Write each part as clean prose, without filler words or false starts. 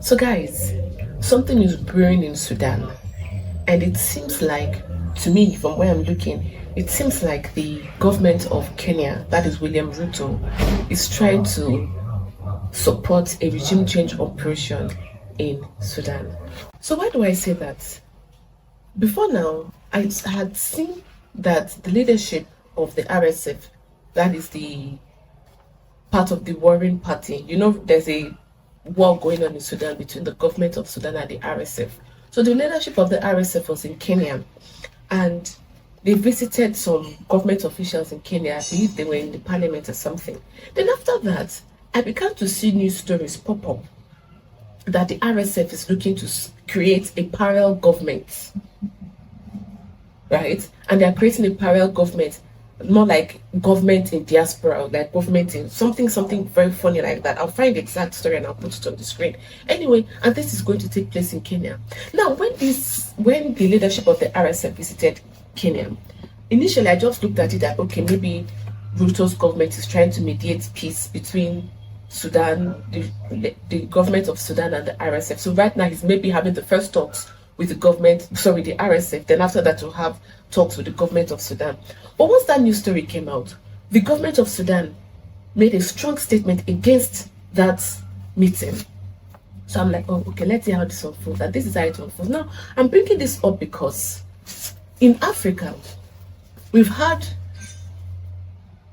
So, guys, something is brewing in Sudan, and it seems like, to me, from where I'm looking, it seems like the government of Kenya, that is William Ruto, is trying to support a regime change operation in Sudan. So, why do I say that? Before now, I had seen that the leadership of the RSF, that is the part of the warring party, there's a war going on in Sudan between the government of Sudan and the RSF. So the leadership of the RSF was in Kenya, and they visited some government officials in Kenya. I believe they were in the parliament or something. Then after that, I began to see news stories pop up that the RSF is looking to create a parallel government, right? And they're creating a parallel government, more like government in diaspora, like government in something very funny like that. I'll find the exact story and I'll put it on the screen. Anyway, and this is going to take place in Kenya. Now, when the leadership of the RSF visited Kenya, initially I just looked at it that, okay, maybe Ruto's government is trying to mediate peace between Sudan, the government of Sudan and the RSF. So right now he's maybe having the first talks with the RSF. Then after that, we'll have talks with the government of Sudan. But once that news story came out, the government of Sudan made a strong statement against that meeting. So I'm like, oh, okay, let's see how this unfolds. And this is how it unfolds. Now, I'm bringing this up because in Africa, we've had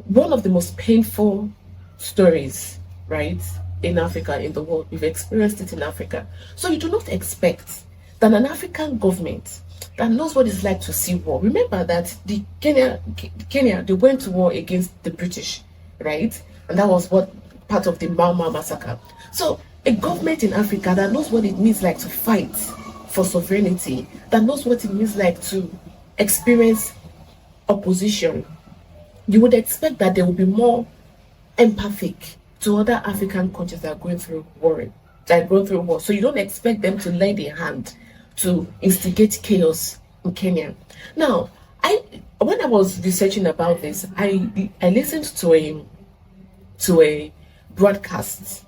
one of the most painful stories, right, in Africa, in the world. We've experienced it in Africa. So you do not expect that an African government that knows what it's like to see war. Remember that Kenya, they went to war against the British, right? And that was what part of the Mau Mau massacre. So a government in Africa that knows what it means like to fight for sovereignty, that knows what it means like to experience opposition, you would expect that they will be more empathic to other African countries that are going through war. So you don't expect them to lend a hand to instigate chaos in Kenya. Now, when I was researching about this, I listened to a broadcast,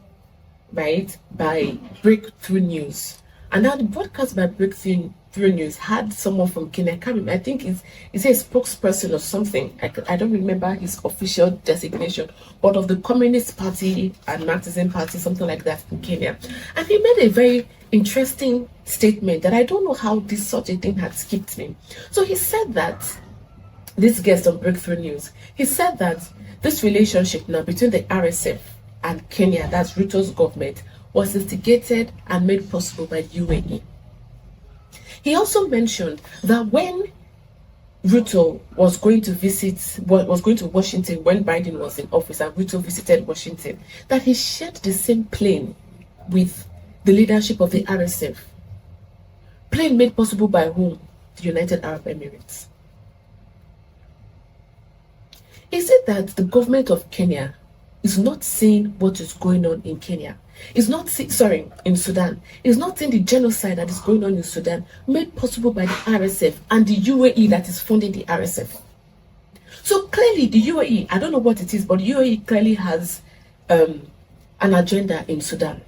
right, by Breakthrough News. And now the broadcast by Breakthrough News had someone from Kenya. I can't remember. I think it's a spokesperson or something. I don't remember his official designation, but of the Communist Party and Marxism Party, something like that in Kenya. And he made a very interesting statement that I don't know how such a thing had skipped me. So he said that, this guest on Breakthrough News, he said that this relationship now between the RSF and Kenya, that's Ruto's government, was instigated and made possible by UAE. He also mentioned that when Ruto was going to Washington when Biden was in office, and Ruto visited Washington, that he shared the same plane with the leadership of the RSF. Plane made possible by whom? The United Arab Emirates. He said that the government of Kenya is not seeing what is going on in Kenya. It's not in Sudan. It's not seeing the genocide that is going on in Sudan, made possible by the RSF and the UAE that is funding the RSF. So clearly the UAE, I don't know what it is, but the UAE clearly has an agenda in Sudan.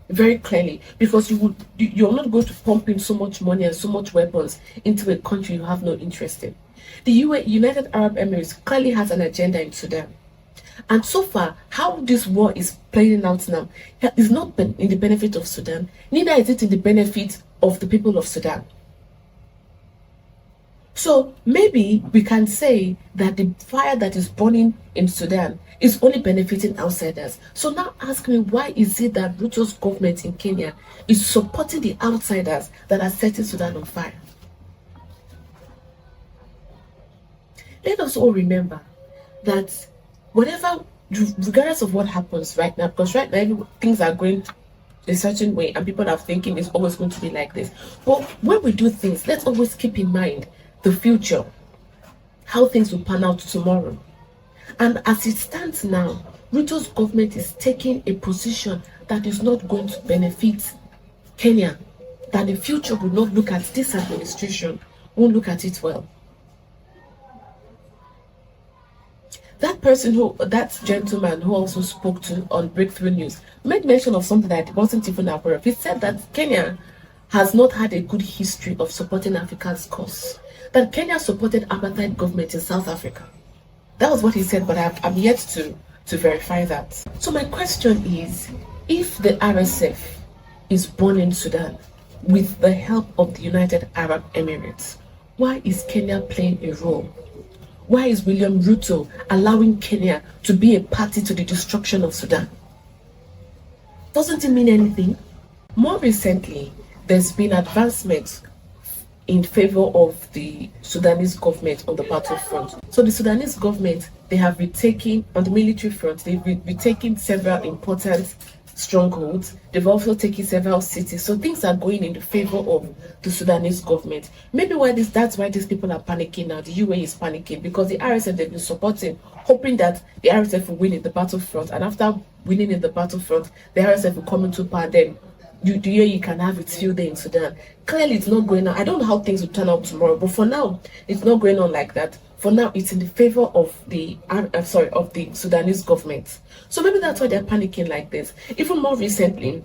Very clearly, because you're not going to pump in so much money and so much weapons into a country you have no interest in. The UAE, United Arab Emirates, clearly has an agenda in Sudan. And so far, how this war is playing out now is not in the benefit of Sudan, neither is it in the benefit of the people of Sudan. So maybe we can say that the fire that is burning in Sudan is only benefiting outsiders. So now ask me, why is it that Ruto's government in Kenya is supporting the outsiders that are setting Sudan on fire? Let us all remember that regardless of what happens right now, because right now things are going a certain way and people are thinking it's always going to be like this. But when we do things, let's always keep in mind the future, how things will pan out tomorrow. And as it stands now, Ruto's government is taking a position that is not going to benefit Kenya, that the future will not look at this administration, won't look at it well. That gentleman who also spoke to on Breakthrough News made mention of something that I wasn't even aware of. He said that Kenya has not had a good history of supporting Africa's cause. That Kenya supported apartheid government in South Africa. That was what he said, but I'm yet to verify that. So my question is, if the RSF is born in Sudan with the help of the United Arab Emirates, why is Kenya playing a role? Why is William Ruto allowing Kenya to be a party to the destruction of Sudan? Doesn't it mean anything? More recently, there's been advancements in favor of the Sudanese government on the battlefront. So the Sudanese government, they have retaken, on the military front, they've retaken several important strongholds. They've also taken several cities. So things are going in the favor of the Sudanese government. Maybe that's why these people are panicking now. The UAE is panicking because the RSF, they've been supporting, hoping that the RSF will win in the battlefront. And after winning in the battlefront, the RSF will come into power. Then the UAE can have its field day in Sudan. Clearly, it's not going on. I don't know how things will turn out tomorrow, but for now, it's not going on like that. For now, it's in the favor of the Sudanese government. So maybe that's why they're panicking like this. Even more recently,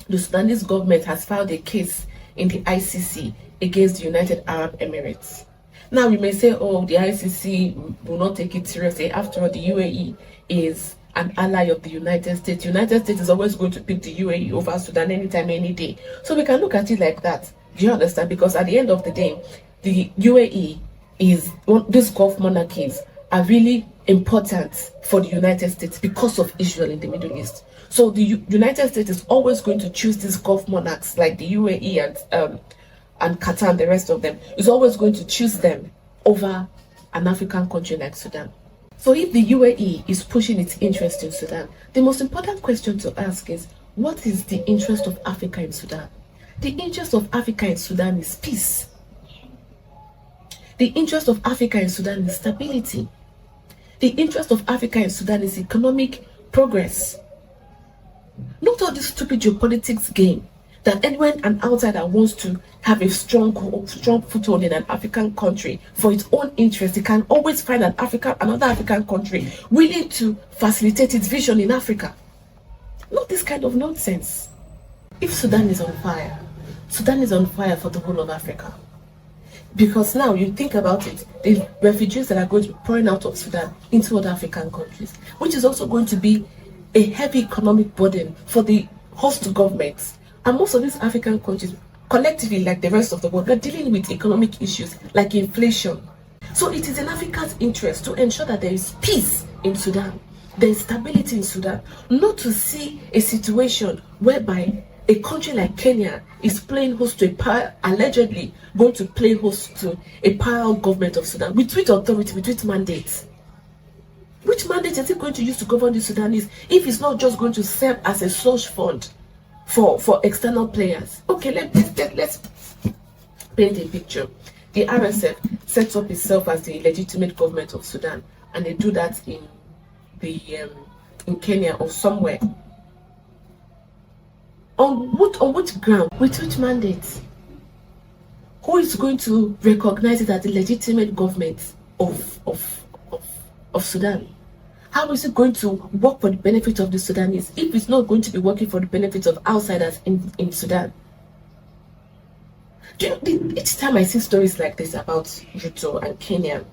the Sudanese government has filed a case in the ICC against the United Arab Emirates. Now, you may say, oh, the ICC will not take it seriously. After all, the UAE is an ally of the United States. The United States is always going to pick the UAE over Sudan anytime, any day. So we can look at it like that. Do you understand? Because at the end of the day, the UAE these Gulf monarchies are really important for the United States because of Israel in the Middle East. So the United States is always going to choose these Gulf monarchs like the UAE and Qatar and the rest of them. Is always going to choose them over an African country like Sudan. So if the UAE is pushing its interest in Sudan, the most important question to ask is, what is the interest of Africa in Sudan? The interest of Africa in Sudan is peace. The interest of Africa in Sudan is stability. The interest of Africa in Sudan is economic progress. Not all this stupid geopolitics game that anyone an outsider wants to have a strong foothold in an African country for its own interest. It can always find another African country willing to facilitate its vision in Africa. Not this kind of nonsense. If Sudan is on fire for the whole of Africa. Because now you think about it, the refugees that are going to be pouring out of Sudan into other African countries, which is also going to be a heavy economic burden for the host governments. And most of these African countries, collectively, like the rest of the world, they're dealing with economic issues like inflation. So it is in Africa's interest to ensure that there is peace in Sudan, there is stability in Sudan, not to see a situation whereby a country like Kenya is playing host to allegedly going to play host to a parallel government of Sudan. With which authority, with which mandate? Which mandate is it going to use to govern the Sudanese if it's not just going to serve as a slush fund for external players? Okay, let's paint a picture. The RSF sets up itself as the legitimate government of Sudan, and they do that in Kenya or somewhere. On which ground? With which mandate? Who is going to recognize it as the legitimate government of Sudan? How is it going to work for the benefit of the Sudanese if it's not going to be working for the benefit of outsiders in Sudan? Do you know, each time I see stories like this about Ruto and Kenya,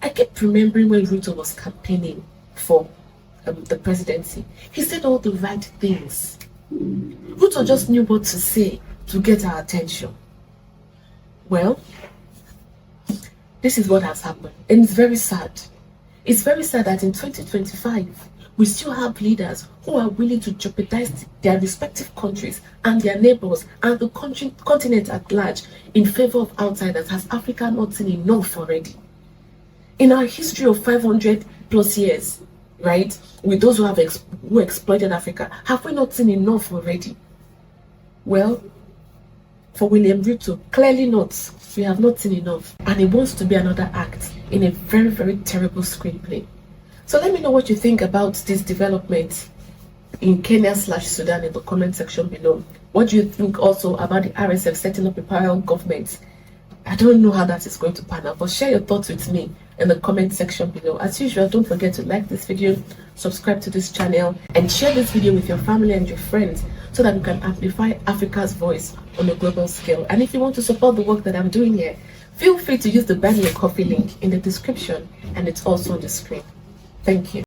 I keep remembering when Ruto was campaigning for the presidency. He said all the right things. Ruto just knew what to say to get our attention. Well, this is what has happened, and it's very sad. It's very sad that in 2025, we still have leaders who are willing to jeopardize their respective countries and their neighbors and the continent at large in favor of outsiders. Has Africa not seen enough already? In our history of 500 plus years, right, with those who exploited Africa, have we not seen enough already? Well, for William Ruto, clearly not. We have not seen enough, and it wants to be another act in a very, very terrible screenplay. So let me know what you think about this development in Kenya/Sudan in the comment section below. What do you think also about the RSF setting up a parallel government I don't know how that is going to pan out, but share your thoughts with me in the comment section below. As usual, don't forget to like this video, subscribe to this channel, and share this video with your family and your friends so that we can amplify Africa's voice on a global scale. And if you want to support the work that I'm doing here, feel free to use the Buy Me a Coffee link in the description, and it's also on the screen. Thank you.